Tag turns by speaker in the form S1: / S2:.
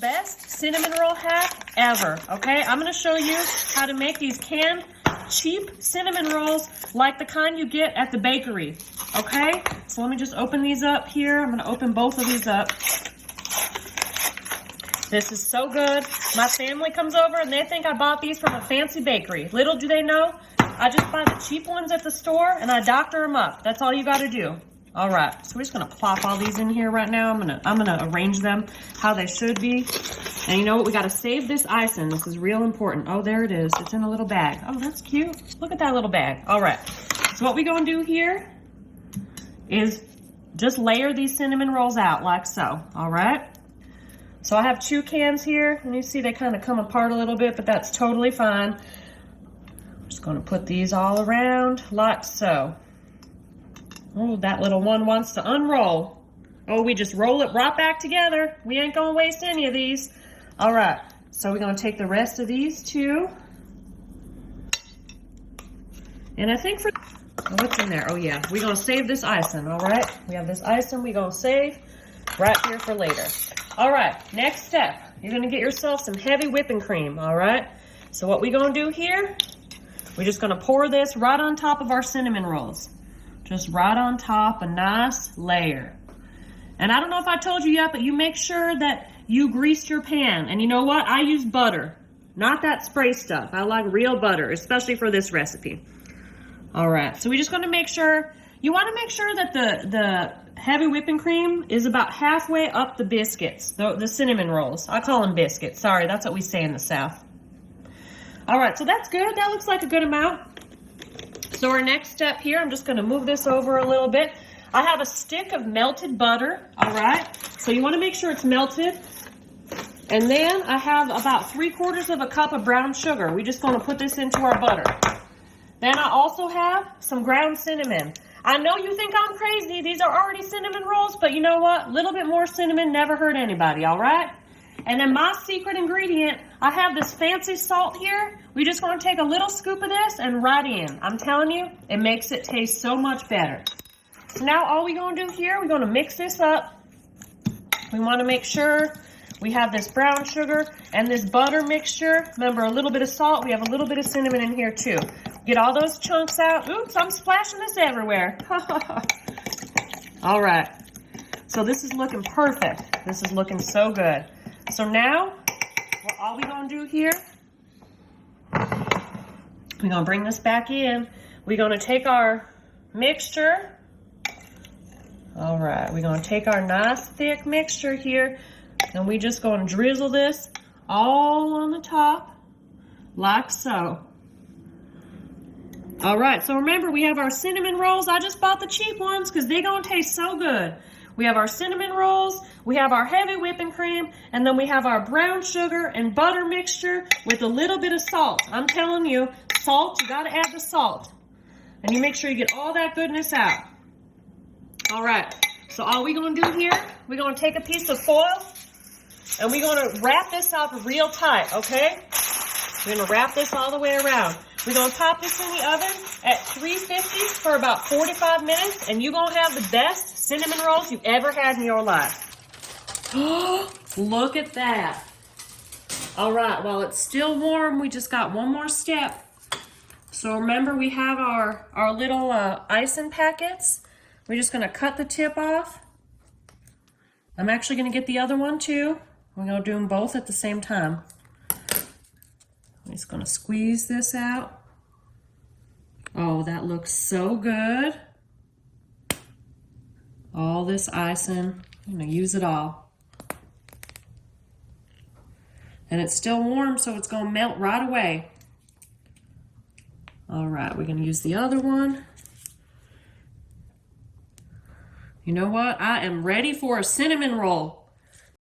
S1: best cinnamon roll hack ever, okay? I'm gonna show you how to make these canned, cheap cinnamon rolls like the kind you get at the bakery, okay? So let me just open these up here. I'm gonna open both of these up. This is so good. My family comes over and they think I bought these from a fancy bakery. Little do they know, I just buy the cheap ones at the store and I doctor them up. That's all you gotta do. All right, so we're just gonna plop all these in here right now. I'm gonna arrange them how they should be. And you know what, we gotta save this icing. This is real important. Oh, there it is, it's in a little bag. Oh, that's cute. Look at that little bag. All right, so what we're gonna do here is just layer these cinnamon rolls out like so, all right? So I have 2 cans here, and you see they kind of come apart a little bit, but that's totally fine. I'm just gonna put these all around like so. Oh, that little one wants to unroll. Oh, we just roll it right back together. We ain't gonna waste any of these. All right, so we're gonna take the rest of these too. And I think what's in there? Oh yeah, we're gonna save this icing, all right? We have this icing we're gonna save right here for later. All right, next step. You're gonna get yourself some heavy whipping cream, all right? So what we're gonna do here, we're just gonna pour this right on top of our cinnamon rolls. Just right on top, a nice layer. And I don't know if I told you yet, but you make sure that you grease your pan. And you know what? I use butter, not that spray stuff. I like real butter, especially for this recipe. All right, so we're just gonna make sure, you wanna make sure that the heavy whipping cream is about halfway up the biscuits, the cinnamon rolls. I call them biscuits, sorry, that's what we say in the South. All right, so that's good, that looks like a good amount. So our next step here, I'm just gonna move this over a little bit. I have a stick of melted butter, all right? So you wanna make sure it's melted. And then I have about 3/4 of a cup of brown sugar. We're just gonna put this into our butter. Then I also have some ground cinnamon. I know you think I'm crazy, these are already cinnamon rolls, but you know what? A little bit more cinnamon never hurt anybody, all right? And then my secret ingredient, I have this fancy salt here. We just want to take a little scoop of this and right in. I'm telling you, it makes it taste so much better. So now all we're going to do here, we're going to mix this up. We want to make sure we have this brown sugar and this butter mixture. Remember, a little bit of salt. We have a little bit of cinnamon in here too. Get all those chunks out. Oops, I'm splashing this everywhere. All right. So this is looking perfect. This is looking so good. So now, all we're going to do here, we're going to bring this back in. We're going to take our mixture. All right, we're going to take our nice thick mixture here, and we're just going to drizzle this all on the top, like so. All right, so remember, we have our cinnamon rolls. I just bought the cheap ones because they're going to taste so good. We have our cinnamon rolls, we have our heavy whipping cream, and then we have our brown sugar and butter mixture with a little bit of salt. I'm telling you, salt, you gotta add the salt. And you make sure you get all that goodness out. All right, so all we're gonna do here, we're gonna take a piece of foil and we're gonna wrap this up real tight, okay? We're gonna wrap this all the way around. We're gonna pop this in the oven at 350 for about 45 minutes, and you're gonna have the best cinnamon rolls you've ever had in your life. Oh, look at that. All right, while it's still warm, we just got one more step. So remember, we have our little icing packets. We're just gonna cut the tip off. I'm actually gonna get the other one too. We're gonna do them both at the same time. I'm just gonna squeeze this out. Oh, that looks so good. All this icing, I'm gonna use it all. And it's still warm, so it's gonna melt right away. All right, we're gonna use the other one. You know what? I am ready for a cinnamon roll.